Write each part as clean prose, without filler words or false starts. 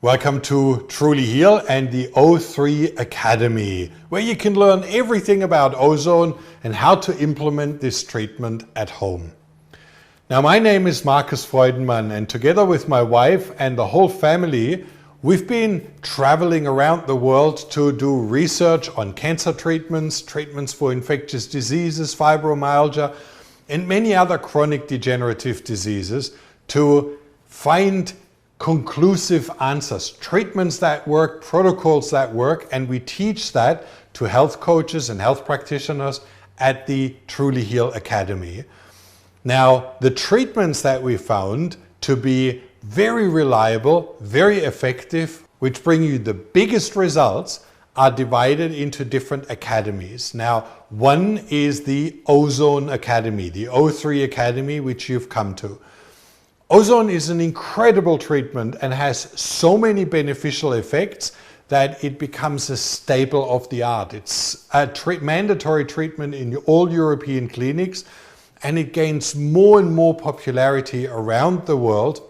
Welcome to Truly Heal and the O3 Academy, where you can learn everything about ozone and how to implement this treatment at home. Now, my name is Marcus Freudenmann, and together with my wife and the whole family, we've been traveling around the world to do research on cancer treatments, treatments for infectious diseases, fibromyalgia, and many other chronic degenerative diseases to find conclusive answers, treatments that work, protocols that work, and we teach that to health coaches and health practitioners at the Truly Heal Academy. Now, the treatments that we found to be very reliable, very effective, which bring you the biggest results, are divided into different academies. Now, one is the Ozone Academy, the O3 Academy, which you've come to. Ozone is an incredible treatment and has so many beneficial effects that it becomes a staple of the art. It's a mandatory treatment in all European clinics, and it gains more and more popularity around the world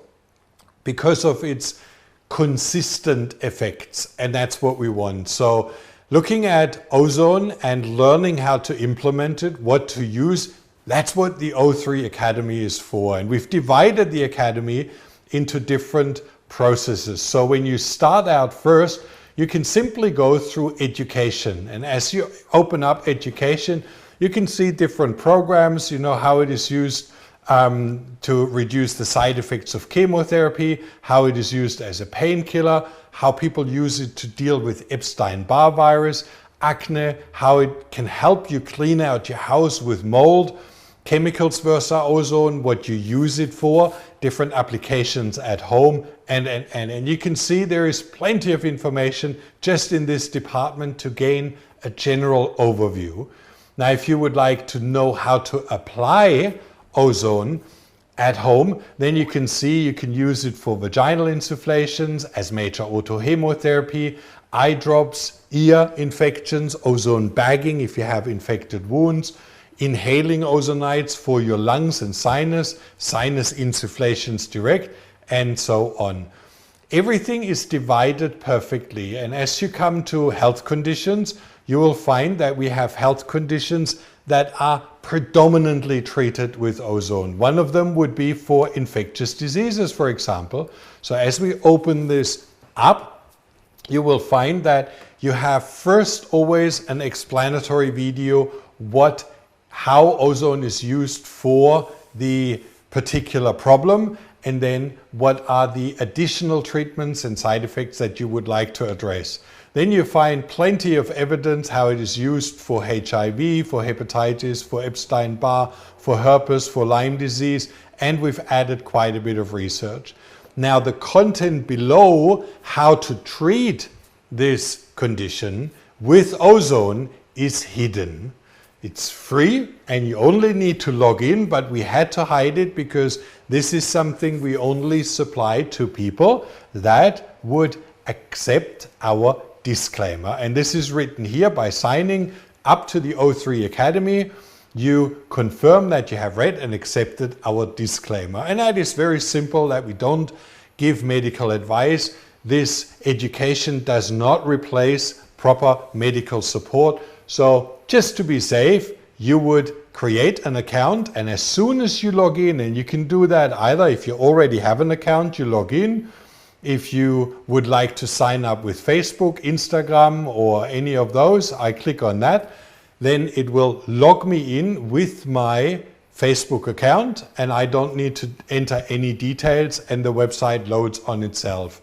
because of its consistent effects, and that's what we want. So looking at ozone and learning how to implement it, what to use, that's what the O3 Academy is for. And we've divided the Academy into different processes. So when you start out first, you can simply go through education. And as you open up education, you can see different programs, you know, how it is used to reduce the side effects of chemotherapy, how it is used as a painkiller, how people use it to deal with Epstein-Barr virus, acne, how it can help you clean out your house with mold, chemicals versus ozone, what you use it for, different applications at home, and you can see there is plenty of information just in this department to gain a general overview. Now, if you would like to know how to apply ozone at home, then you can see you can use it for vaginal insufflations, as major autohemotherapy, eye drops, ear infections, ozone bagging if you have infected wounds, inhaling ozonides for your lungs and sinus insufflations direct, and so on. Everything is divided perfectly, and as you come to health conditions, you will find that we have health conditions that are predominantly treated with ozone. One of them would be for infectious diseases, for example. So as we open this up, you will find that you have first always an explanatory video how ozone is used for the particular problem, and then what are the additional treatments and side effects that you would like to address. Then you find plenty of evidence how it is used for HIV, for hepatitis, for Epstein-Barr, for herpes, for Lyme disease, and we've added quite a bit of research. Now, the content below how to treat this condition with ozone is hidden. It's free and you only need to log in, but we had to hide it because this is something we only supply to people that would accept our disclaimer. And this is written here by signing up to the O3 Academy. You confirm that you have read and accepted our disclaimer. And that is very simple, that we don't give medical advice. This education does not replace proper medical support. So just to be safe, you would create an account, and as soon as you log in, and you can do that either if you already have an account, you log in. If you would like to sign up with Facebook, Instagram, or any of those, I click on that. Then it will log me in with my Facebook account, and I don't need to enter any details, and the website loads on itself.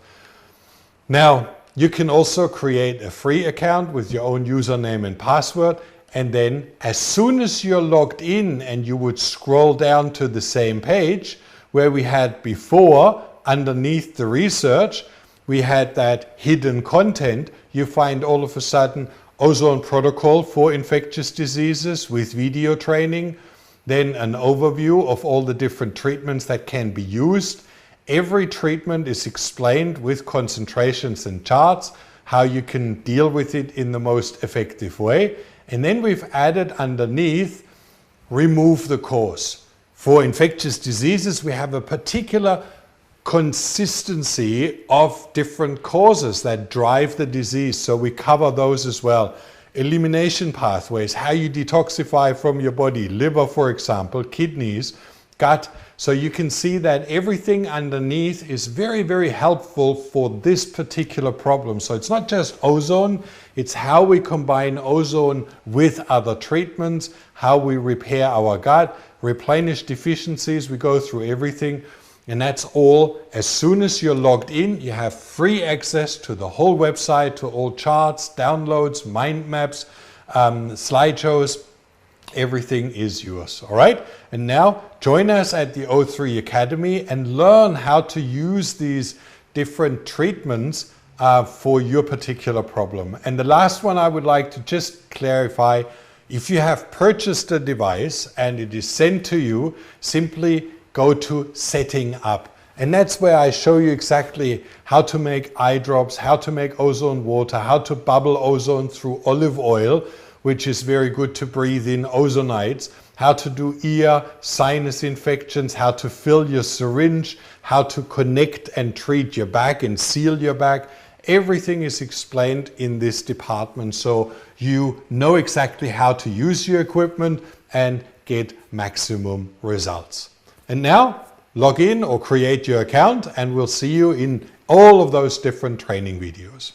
Now, you can also create a free account with your own username and password, and then as soon as you're logged in and you would scroll down to the same page where we had before, underneath the research, we had that hidden content, you find all of a sudden ozone protocol for infectious diseases with video training, then an overview of all the different treatments that can be used. Every treatment is explained with concentrations and charts, how you can deal with it in the most effective way. And then we've added underneath, remove the cause. For infectious diseases, we have a particular consistency of different causes that drive the disease. So we cover those as well. Elimination pathways, how you detoxify from your body, liver, for example, kidneys, gut. So you can see that everything underneath is very, very helpful for this particular problem. So it's not just ozone, it's how we combine ozone with other treatments, how we repair our gut, replenish deficiencies. We go through everything. And that's all. As soon as you're logged in, you have free access to the whole website, to all charts, downloads, mind maps, slideshows. Everything is yours. All right. And now join us at the O3 Academy and learn how to use these different treatments for your particular problem. And the last one I would like to just clarify, if you have purchased a device and it is sent to you, simply go to setting up. And that's where I show you exactly how to make eye drops, how to make ozone water, how to bubble ozone through olive oil, which is very good to breathe in, ozonides, how to do ear, sinus infections, how to fill your syringe, how to connect and treat your back and seal your back. Everything is explained in this department, so you know exactly how to use your equipment and get maximum results. And now log in or create your account and we'll see you in all of those different training videos.